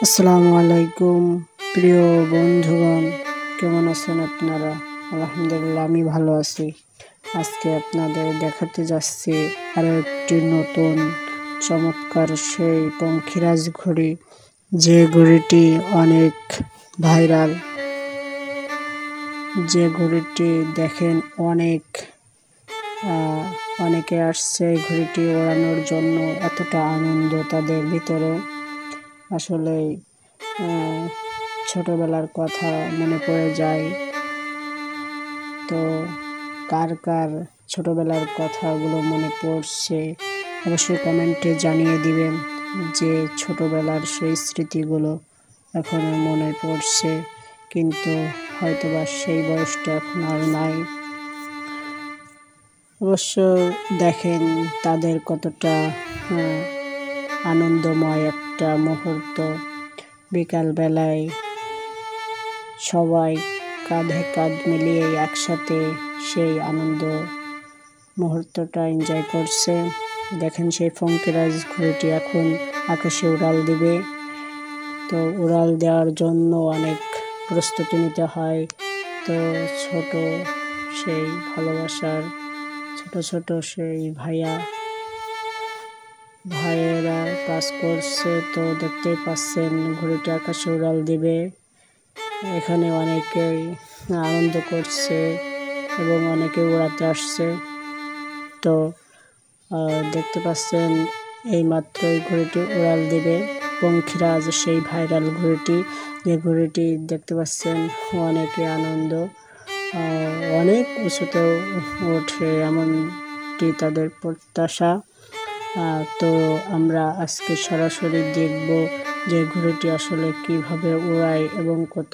আসসালামু আলাইকুম প্রিয় বন্ধুগণ, কেমন আছেন আপনারা? আলহামদুলিল্লাহ, আমি ভালো আছি। আজকে আপনাদের দেখাতে যাচ্ছি আরো একটি নতুন চমৎকার সেই পঙ্খিরাজ ঘড়ি, যে ঘড়িটি অনেক ভাইরাল। যে ঘড়িটি দেখেন অনেকে আসছে এই ঘড়িটি ওড়ানোর জন্য। এতটা আনন্দ তাদের ভিতরে, আসলে ছোটবেলার কথা মনে পড়ে যায়। তো কার কার ছোটবেলার কথাগুলো মনে পড়ছে অবশ্যই কমেন্টে জানিয়ে দিবেন, যে ছোটবেলার সেই স্মৃতিগুলো এখন মনে পড়ছে, কিন্তু হয়তোবা সেই বয়সটা এখন আর নাই। অবশ্য দেখেন তাদের কতটা আনন্দময় একটা মুহূর্ত। বিকালবেলায় সবাই কাঁধে কাঁধ মিলিয়ে একসাথে সেই আনন্দ মুহূর্তটা এনজয় করছে। দেখেন সেই পঙ্খিরাজ ঘড়িটি এখন আকাশে উড়াল দিবে। তো উড়াল দেওয়ার জন্য অনেক প্রস্তুতি নিতে হয়। তো ছোট সেই ভালোবাসার ছোট সেই ভাইয়েরা কাজ করছে। তো দেখতেই পাচ্ছেন ঘড়িটি আকাশে উড়াল দিবে। এখানে অনেকেই আনন্দ করছে এবং অনেকে উড়াতে আসছে। তো দেখতে পাচ্ছেন এই মাত্রই ঘড়িটি উড়াল দিবে পঙ্খিরাজ, সেই ভাইরাল ঘড়িটি। যে ঘড়িটি দেখতে পাচ্ছেন অনেকে আনন্দ, অনেক উঁচুতে ওঠে এমনটি তাদের প্রত্যাশা। তো আমরা আজকে সরাসরি দেখব যে ঘড়িটি আসলে কিভাবে উড়ায় এবং কত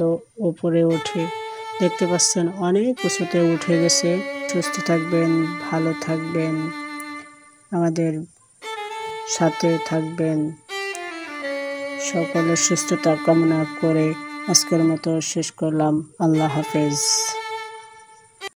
উপরে ওঠে। দেখতে পাচ্ছেন অনেক উঁচুতে উঠে গেছে। সুস্থ থাকবেন, ভালো থাকবেন, আমাদের সাথে থাকবেন। সকলের সুস্থতা কামনা করে আজকের মতো শেষ করলাম। আল্লাহ হাফেজ।